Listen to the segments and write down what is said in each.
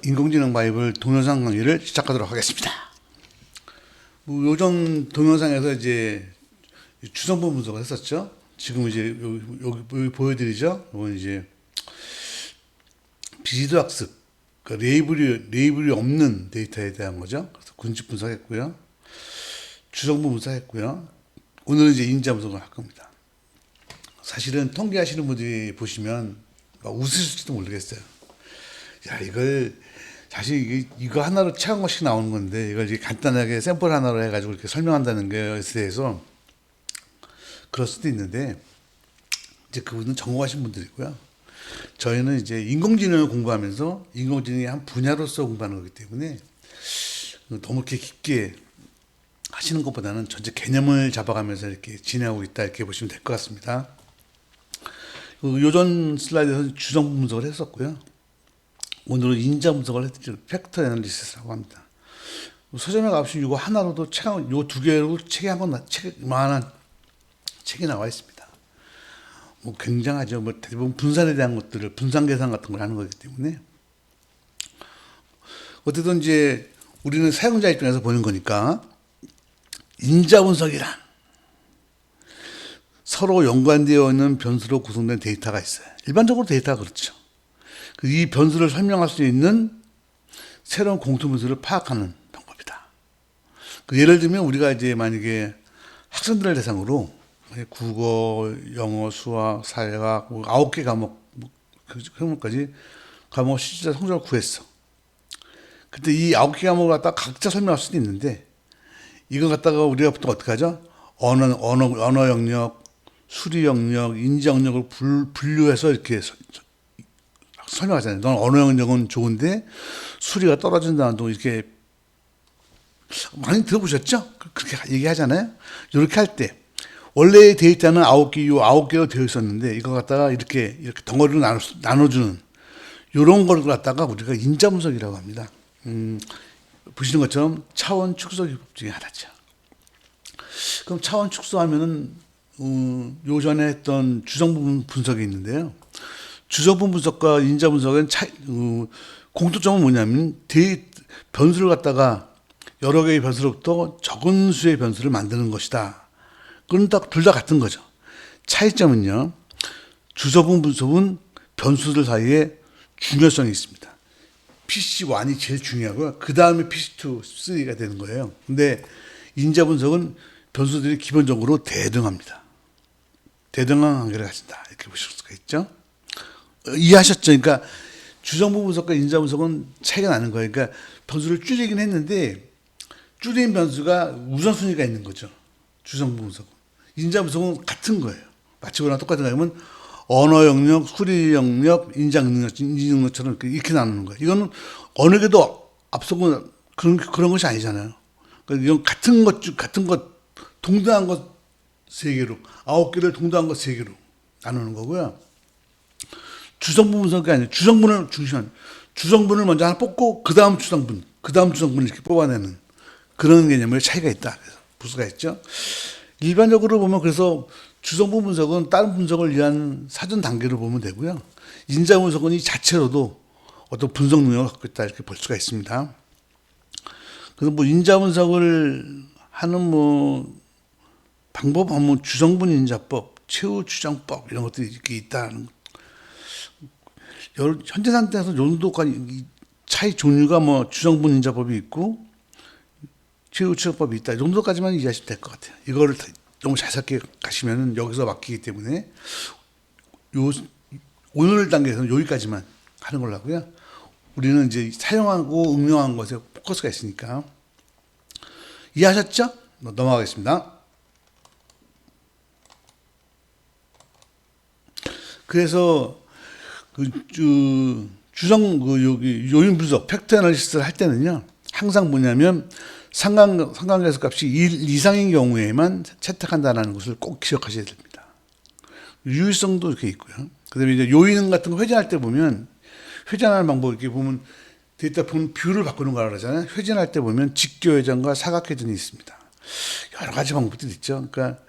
인공지능 바이블 동영상 강의를 시작하도록 하겠습니다. 요전 동영상에서 이제 주성분 분석을 했었죠. 지금 이제 여기 보여드리죠. 이건 이제 비지도 학습, 그러니까 레이블이 없는 데이터에 대한 거죠. 그래서 군집 분석했고요. 주성분 분석했고요. 오늘은 이제 인자 분석을 할 겁니다. 사실은 통계하시는 분들이 보시면 웃으실지도 모르겠어요. 야, 이걸 사실 이거 하나로 채운 것씩 나오는 건데 이걸 이제 간단하게 샘플 하나로 해가지고 이렇게 설명한다는 것에 대해서 그럴 수도 있는데 이제 그분은 전공하신 분들이고요. 저희는 이제 인공지능을 공부하면서 인공지능의 한 분야로서 공부하는 거기 때문에 너무 이렇게 깊게 하시는 것보다는 전체 개념을 잡아가면서 이렇게 진행하고 있다 이렇게 보시면 될 것 같습니다. 요전 슬라이드에서 주성 분석을 했었고요. 오늘은 인자 분석을 해드릴 팩터 애널리시스라고 합니다. 서점에 가보시면 이거 하나로도 요 두 개로 만한 책이 나와 있습니다. 뭐 굉장하죠. 뭐 대부분 분산에 대한 것들을 분산 계산 같은 걸 하는 거기 때문에 어쨌든 이제 우리는 사용자 입장에서 보는 거니까 인자 분석이란 서로 연관되어 있는 변수로 구성된 데이터가 있어요. 일반적으로 데이터가 그렇죠. 이 변수를 설명할 수 있는 새로운 공통 변수를 파악하는 방법이다. 예를 들면 우리가 이제 만약에 학생들을 대상으로 국어, 영어, 수학, 사회학 9개 과목 과목까지 과목 실질적 성적을 구했어. 근데 이 9개 과목을 갖다가 각자 설명할 수도 있는데 이걸 갖다가 우리가 보통 어떻게 하죠? 언어 영역, 수리 영역, 인지 영역을 분류해서 이렇게 설명하잖아요. 넌 언어 영역은 좋은데 수리가 떨어진다는 둥 이렇게 많이 들어보셨죠? 그렇게 얘기하잖아요. 이렇게 할 때 원래의 데이터는 9개로 되어 있었는데 이거 갖다가 이렇게 덩어리로 나눠주는 이런 걸 갖다가 우리가 인자 분석이라고 합니다. 보시는 것처럼 차원 축소 기법 중에 하나죠. 그럼 차원 축소하면은 요전에 했던 주성분 분석이 있는데요. 주성분 분석과 인자 분석은 공통점은 뭐냐면 변수를 갖다가 여러 개의 변수로부터 적은 수의 변수를 만드는 것이다. 그건 둘 다 같은 거죠. 차이점은요. 주성분 분석은 변수들 사이에 중요성이 있습니다. PC1이 제일 중요하고요. 그 다음에 PC2, 3가 되는 거예요. 근데 인자 분석은 변수들이 기본적으로 대등합니다. 대등한 관계를 가진다. 이렇게 보실 수가 있죠. 이해하셨죠? 그러니까 주성분 분석과 인자 분석은 차이가 나는 거예요. 그러니까 변수를 줄이긴 했는데 줄인 변수가 우선순위가 있는 거죠. 주성분 분석은. 인자 분석은 같은 거예요. 마치 그거랑 똑같은 거냐면 언어 영역, 수리 영역, 인지 능력처럼 이렇게 나누는 거예요. 이거는 어느 게도 앞서고 그런 것이 아니잖아요. 그러니까 이건 같은 것, 동등한 것 3개로, 9개를 동등한 것 3개로 나누는 거고요. 주성분 분석이 아니에요. 주성분을 먼저 하나 뽑고 그 다음 주성분을 이렇게 뽑아내는 그런 개념의 차이가 있다. 그래서 볼 수가 있죠. 일반적으로 보면 그래서 주성분 분석은 다른 분석을 위한 사전 단계로 보면 되고요. 인자 분석은 이 자체로도 어떤 분석 능력을 갖고 있다 이렇게 볼 수가 있습니다. 그래서 뭐 인자 분석을 하는 방법은 주성분 인자법, 최후 추정법 이런 것들이 이렇게 있다는. 현재 상태에서 정도까지 차이 종류가 주성분 인자법이 있고 최후 추정법이 있다. 이 정도까지만 이해하시면 될 것 같아요. 이거를 너무 자세하게 가시면 여기서 막히기 때문에 오늘 단계에서는 여기까지만 하는 걸로 하고요. 우리는 이제 사용하고 응용한 것에 포커스가 있으니까 이해하셨죠? 넘어가겠습니다. 그래서 여기 요인 분석, 팩터 애널리시스를 할 때는요, 항상 뭐냐면 상관계수 값이 1 이상인 경우에만 채택한다는 것을 꼭 기억하셔야 됩니다. 유의성도 이렇게 있고요. 그 다음에 이제 요인 같은 거 회전할 때 보면, 회전하는 방법 이렇게 보면 데이터 뷰를 바꾸는 거라 그러잖아요. 회전할 때 보면 직교 회전과 사각 회전이 있습니다. 여러 가지 방법들이 있죠. 그러니까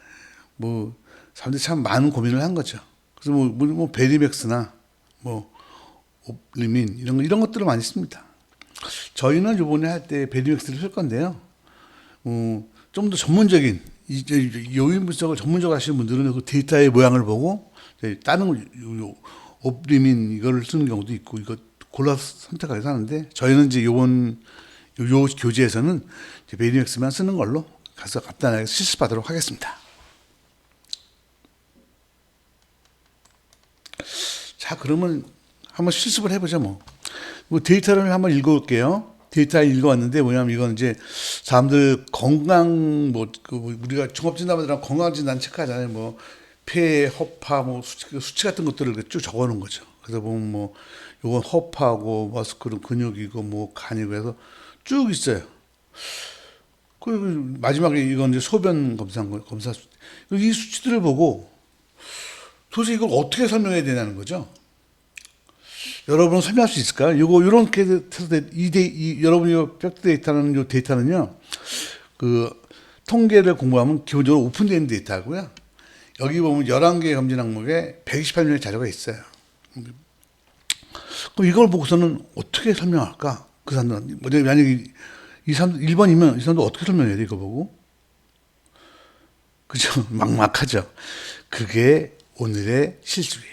사람들이 참 많은 고민을 한 거죠. 그래서 베리맥스나 오프리민 이런 것들을 많이 씁니다. 저희는 이번에 할 때 베리맥스를 쓸 건데요. 좀 더 전문적인 요인 분석을 전문적으로 하시는 분들은 그 데이터의 모양을 보고 다른 업리민 이거를 쓰는 경우도 있고 이거 골라서 선택해서 하는데 저희는 이제 요 교재에서는 베리맥스만 쓰는 걸로 가서 간단하게 실습하도록 하겠습니다. 자, 그러면 한번 실습을 해보죠. 뭐 데이터를 한번 읽어볼게요. 데이터 읽어왔는데 뭐냐면 이건 이제 사람들 건강 우리가 종합진단받으면 건강진단 체크하잖아요. 뭐 폐, 허파, 뭐 수치 같은 것들을 쭉 적어놓은 거죠. 그래서 보면 뭐 요건 허파고 머스크는 근육이고 뭐 간이고 해서 쭉 있어요. 그리고 마지막에 이건 이제 소변 검사인 거예요. 검사 이 수치들을 보고 도대체 이걸 어떻게 설명해야 되냐는 거죠. 여러분은 설명할 수 있을까요? 요렇게 해서 여러분이 팩트 데이터는 요 데이터는요, 통계를 공부하면 기본적으로 오픈되어 있는 데이터고요. 여기 보면 11개의 검진 항목에 128명의 자료가 있어요. 그럼 이걸 보고서는 어떻게 설명할까? 그 사람들은. 만약에 이 사람들 1번이면 이 사람들 어떻게 설명해야 돼, 이거 보고? 그죠? 막막하죠? 그게 오늘의 실습이에요.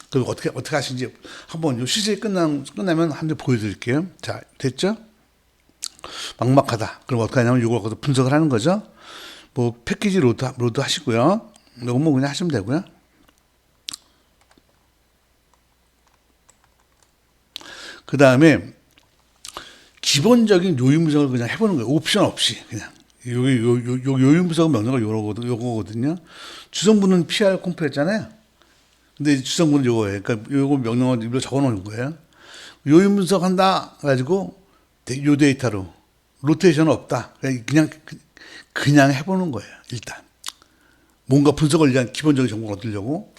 그럼 어떻게 하시는지 한번 요 시즌이 끝나면 한번 보여드릴게요. 자, 됐죠? 막막하다. 그럼 어떻게 하냐면 이걸 분석을 하는 거죠. 뭐 패키지 로드 하시고요. 이거 뭐 그냥 하시면 되고요. 그 다음에 기본적인 요인 분석을 그냥 해보는 거예요. 옵션 없이 그냥. 요인 분석 명령을 요거거든요. 주성분은 PR 컴프였잖아요. 근데 주성분은 요거예요. 그러니까 요거 명령을 일부러 적어 놓은 거예요. 요인 분석한다 가지고 요 데이터로 로테이션은 없다. 그냥 해보는 거예요. 일단 뭔가 분석을 위한 기본적인 정보를 얻으려고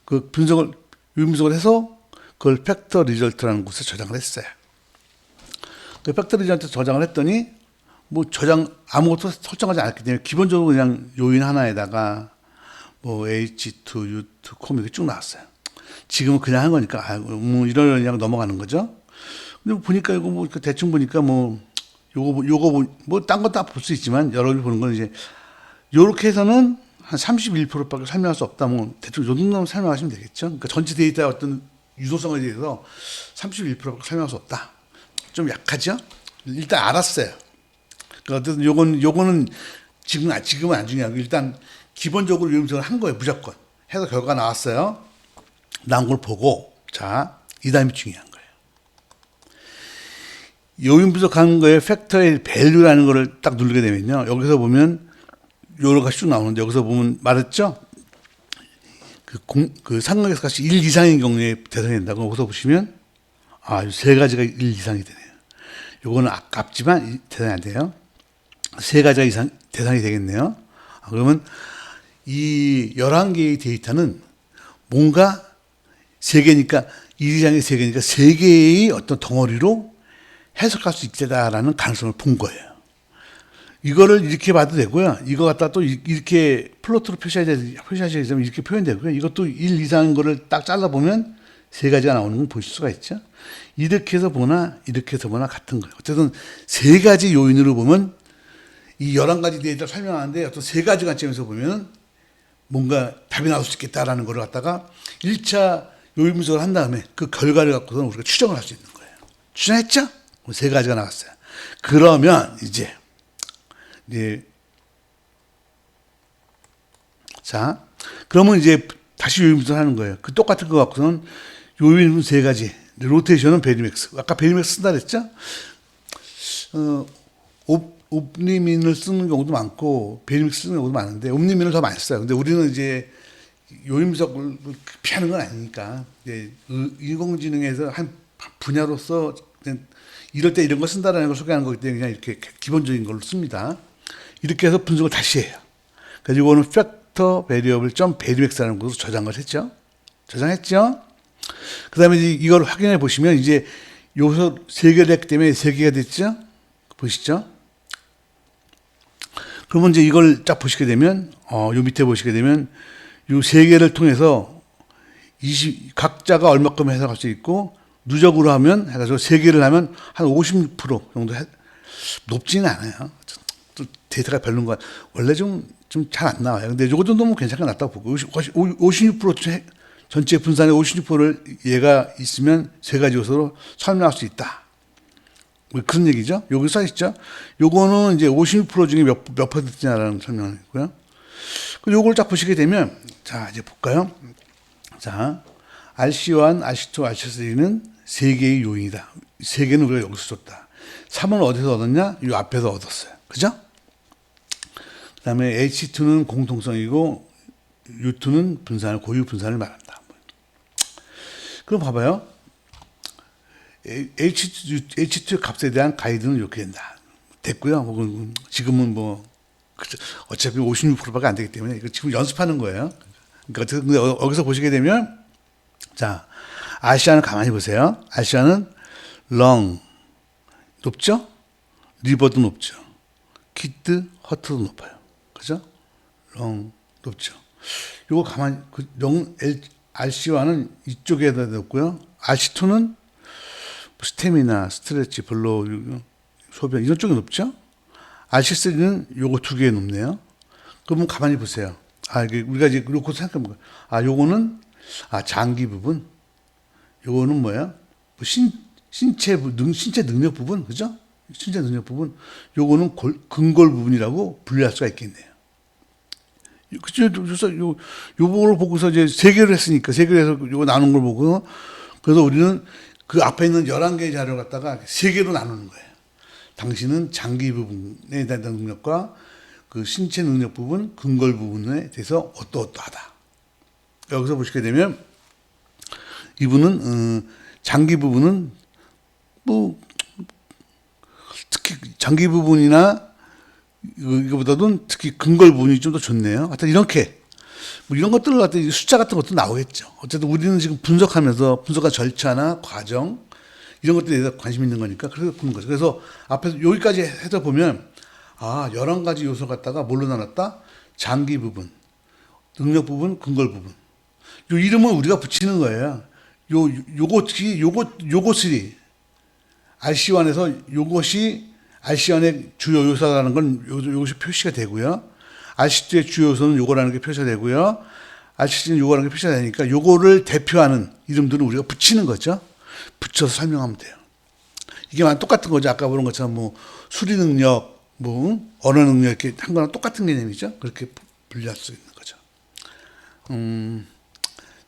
그 요인 분석을 해서 그걸 팩터 리절트라는 곳에 저장을 했어요. 그 팩터 리절트 저장을 했더니 뭐 아무것도 설정하지 않았기 때문에 기본적으로 그냥 요인 하나에다가 뭐 H2, U2, 콤 이렇게 쭉 나왔어요. 지금은 그냥 한 거니까 뭐 이러려니 넘어가는 거죠. 근데 보니까 이거 뭐 대충 보니까 뭐 요거 뭐 딴 것도 볼 수 있지만 여러분이 보는 건 이제 요렇게 해서는 한 31%밖에 설명할 수 없다. 뭐 대충 요 정도만 설명하시면 되겠죠. 그러니까 전체 데이터의 어떤 유도성에 대해서 31%밖에 설명할 수 없다. 좀 약하죠? 일단 알았어요. 그러니까 어쨌든 요거는 지금은 안 중요하고 일단 기본적으로 요인 분석을 한 거예요. 무조건. 해서 결과가 나왔어요. 나온 걸 보고 자, 이 다음이 중요한 거예요. 요인 분석하는 거에 팩터의 밸류라는 거를 딱 누르게 되면요. 여기서 보면 여러 가지 쭉 나오는데 여기서 보면 말했죠? 그 상각에서 값이 1 이상인 경우에 대상이 된다고 여기서 보시면 세 가지가 1 이상이 되네요. 요거는 아깝지만 대상이 안 돼요. 세 가지가 대상이 되겠네요. 그러면 이 11개의 데이터는 뭔가 3개니까 1 이상의 3개니까 3개의 어떤 덩어리로 해석할 수 있다라는 가능성을 본 거예요. 이거를 이렇게 봐도 되고요. 이거 갖다 또 이렇게 플로트로 표시하시면 이렇게 표현되고요. 이것도 1 이상인 거를 딱 잘라보면 3가지가 나오는 걸 보실 수가 있죠. 이렇게 해서 보나 같은 거예요. 어쨌든 3가지 요인으로 보면 이 11가지 데이터를 설명하는데 어떤 3가지 관점에서 보면 뭔가 답이 나올 수 있겠다라는 걸 갖다가 1차 요인 분석을 한 다음에 그 결과를 갖고서는 우리가 추정을 할 수 있는 거예요. 추정했죠? 3가지가 나왔어요. 그러면 이제 자, 그러면 이제 다시 요인 분석을 하는 거예요. 그 똑같은 거 갖고서는 요인 분석 3가지. 로테이션은 베리맥스. 아까 베리맥스 쓴다 그랬죠? 옵리민을 쓰는 경우도 많고 베리맥스 쓰는 경우도 많은데 옵리민을 더 많이 써요. 근데 우리는 이제 요인 분석을 피하는 건 아니니까 이제 인공지능에서 한 분야로서 이럴 때 이런 걸 쓴다라는 걸 소개하는 거기 때문에 그냥 이렇게 기본적인 걸로 씁니다. 이렇게 해서 분석을 다시 해요. 그래서 이거는 팩터 베리어블 점 베리맥스라는 곳으로 저장을 했죠. 저장했죠. 그 다음에 이걸 확인해 보시면 이제 요소 3개를 했기 때문에 3개가 됐죠. 보시죠. 그러면 이제 이걸 쫙 보시게 되면, 요 밑에 보시게 되면, 요 3개를 통해서 각자가 얼마큼 해석할 수 있고, 누적으로 하면 해가지고 세 개를 하면 한 56% 정도 높지는 않아요. 또 데이터가 별로인 거 원래 좀 잘 안 나와요. 근데 요 정도면 괜찮게 낫다고 보고 56% 전체 분산의 56%를 얘가 있으면 세 가지 요소로 설명할 수 있다. 뭐 그런 얘기죠. 여기 써 있죠. 요거는 이제 56% 중에 몇 퍼센트냐라는 설명이고요. 요걸 딱 보시게 되면 자 이제 볼까요? 자 RC1, RC2, RC3는 세 개의 요인이다. 세 개는 우리가 여기서 줬다. 3은 어디서 얻었냐? 이 앞에서 얻었어요. 그죠? 그 다음에 H2는 공통성이고 U2는 분산을, 고유 분산을 말한다. 그럼 봐봐요. H2 값에 대한 가이드는 이렇게 된다. 됐고요. 지금은 뭐 어차피 56%밖에 안 되기 때문에 이거 지금 연습하는 거예요. 그러니까 여기서 보시게 되면 자 아시아는 가만히 보세요. 아시아는 long 높죠? 리버도 높죠. 키드, 허트도 높아요. 그죠? long 높죠. 요거 가만히 RC1은 이쪽에다 놓고요. RC2는 스태미나, 스트레치, 블로우, 소변 이런 쪽이 높죠? RC3는 요거 두 개 높네요. 그러면 가만히 보세요. 이게 우리가 이제 그렇고 생각해보면 요거는 장기 부분, 요거는 뭐야? 뭐 신체 능력 부분, 그죠? 신체 능력 부분, 요거는 근골 부분이라고 분류할 수가 있겠네요. 그죠? 그래서 요거를 보고서 이제 세 개를 했으니까 세 개를 해서 요거 나눈 걸 보고 그래서 우리는 그 앞에 있는 11개의 자료를 갖다가 세 개로 나누는 거예요. 당신은 장기 부분에 대한 능력과 그 신체 능력 부분, 근골 부분에 대해서 어떠어떠하다. 여기서 보시게 되면 이분은 장기 부분은 뭐 특히 장기 부분이나 이거보다도 특히 근골 부분이 좀 더 좋네요. 하여튼 이렇게 뭐 이런 것들을 갖다 숫자 같은 것도 나오겠죠. 어쨌든 우리는 지금 분석하면서 분석한 절차나 과정 이런 것들에 대해서 관심 있는 거니까 그래서 보는 거죠. 그래서 앞에서 여기까지 해서 보면 11가지 요소 갖다가 뭘로 나눴다? 장기 부분, 능력 부분, 근골 부분. 요 이름은 우리가 붙이는 거예요. 요것이 RC1에서 요것이 RC1의 주요 요소라는 건 요것이 표시가 되고요. RC2의 주요 요소는 요거라는 게 표시가 되고요. RC3는 요거라는 게 표시가 되니까 요거를 대표하는 이름들은 우리가 붙이는 거죠. 붙여서 설명하면 돼요. 이게 만 똑같은 거죠. 아까 보는 것처럼 뭐 수리 능력, 뭐 언어 능력 이렇게 한 거랑 똑같은 개념이죠. 그렇게 분류할 수 있는 거죠.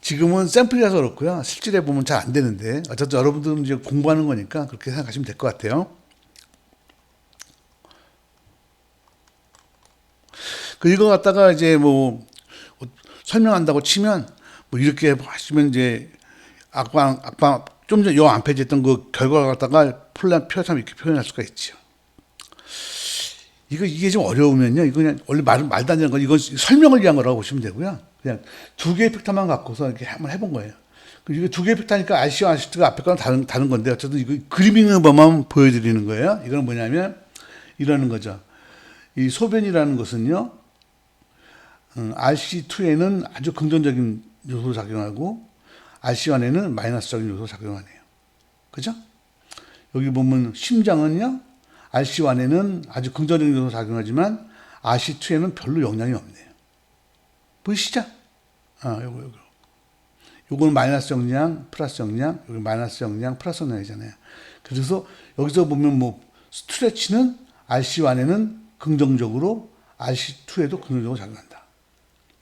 지금은 샘플이라서 그렇고요. 실질에 보면 잘 안 되는데 어쨌든 여러분들은 이제 공부하는 거니까 그렇게 생각하시면 될 것 같아요. 이거 갖다가 이제 뭐 설명한다고 치면 뭐 이렇게 하시면 이제 아까 좀 전에 요 안 페이지했던 그 결과를 갖다가 표처럼 이렇게 표현할 수가 있죠. 이게 좀 어려우면요. 이거 그냥 원래 말도 안 되는 건 이건 설명을 위한 거라고 보시면 되고요. 그냥 두 개의 팩터만 갖고서 이렇게 한번 해본 거예요. 이거 두 개의 팩터니까 RC와 RC2가 앞에 거랑 다른 건데 어쨌든 이거 그림 있는 법만 보여드리는 거예요. 이건 뭐냐면 이러는 거죠. 이 소변이라는 것은요. RC2에는 아주 긍정적인 요소로 작용하고 RC1에는 마이너스적인 요소로 작용하네요. 그죠? 여기 보면 심장은요. RC1에는 아주 긍정적인 요소로 작용하지만 RC2에는 별로 영향이 없네요. 보이시죠? 요거는 마이너스 영향, 플러스 영향, 여기 마이너스 영향, 플러스 영향이잖아요. 그래서 여기서 보면 뭐 스트레치는 RC1에는 긍정적으로 RC2에도 긍정적으로 작용한다.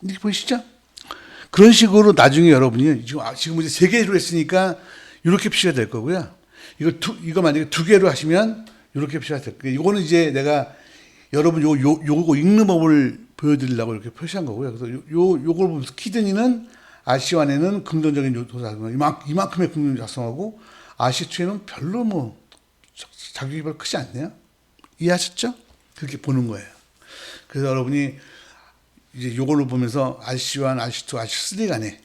이렇게 보이시죠? 그런 식으로 나중에 여러분이 지금 이제 세 개로 했으니까 이렇게 표시가 될 거고요. 이거 만약에 두 개로 하시면 이렇게 표시가 될 거예요. 이거는 이제 내가 여러분 요거 읽는 법을 보여드리려고 이렇게 표시한 거고요. 그래서 요걸 보면서 키드니는 RC1에는 긍정적인 요소가 작용하고 이만큼의 긍정적인 작성하고 RC2에는 별로 뭐 작용이 별로 크지 않네요. 이해하셨죠? 그렇게 보는 거예요. 그래서 여러분이 이제 요걸로 보면서 RC1, RC2, RC3 간의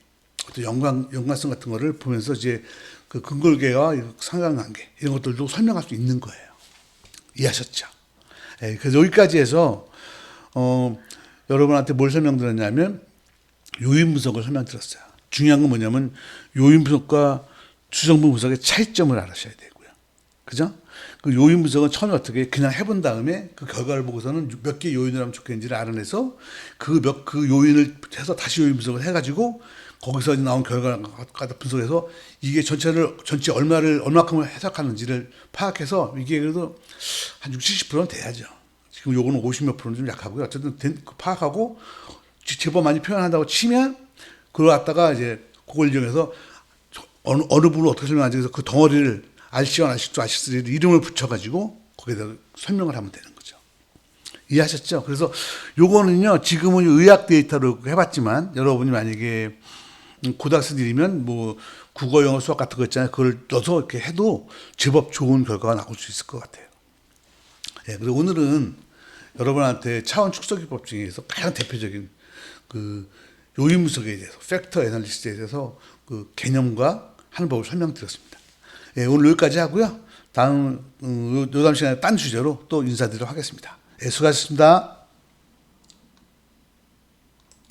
어떤 연관성 같은 거를 보면서 이제 그 근골계와 상관관계 이런 것들도 설명할 수 있는 거예요. 이해하셨죠? 네, 그래서 여기까지 해서 여러분한테 뭘 설명드렸냐면 요인 분석을 설명드렸어요. 중요한 건 뭐냐면 요인 분석과 주정부 분석의 차이점을 알아셔야 되고요. 그죠? 그 요인 분석은 처음에 어떻게 그냥 해본 다음에 그 결과를 보고서는 몇 개 요인을 하면 좋겠는지를 알아내서 그 요인을 해서 다시 요인 분석을 해가지고 거기서 나온 결과를 분석해서 이게 전체 얼마큼을 해석하는지를 파악해서 이게 그래도 한 60, 70%는 돼야죠. 지금 요거는 50몇 프로는 좀 약하고요. 어쨌든 파악하고 제법 많이 표현한다고 치면 그걸 갖다가 이제 그걸 이용해서 어느 부분을 어떻게 설명하지 그래서 그 덩어리를 R1, R2, R3를 이름을 붙여가지고 거기에다 설명을 하면 되는 거죠. 이해하셨죠? 그래서 요거는요, 지금은 의학 데이터로 해봤지만 여러분이 만약에 고등학생들이면 뭐 국어, 영어, 수학 같은 거 있잖아요. 그걸 넣어서 이렇게 해도 제법 좋은 결과가 나올 수 있을 것 같아요. 예, 그래서 오늘은 여러분한테 차원 축소기법 중에서 가장 대표적인 그 요인 분석에 대해서, 팩터 애널리시스에 대해서 그 개념과 하는 법을 설명드렸습니다. 예, 오늘 여기까지 하고요. 다음 시간에 딴 주제로 또 인사드리도록 하겠습니다. 예, 수고하셨습니다.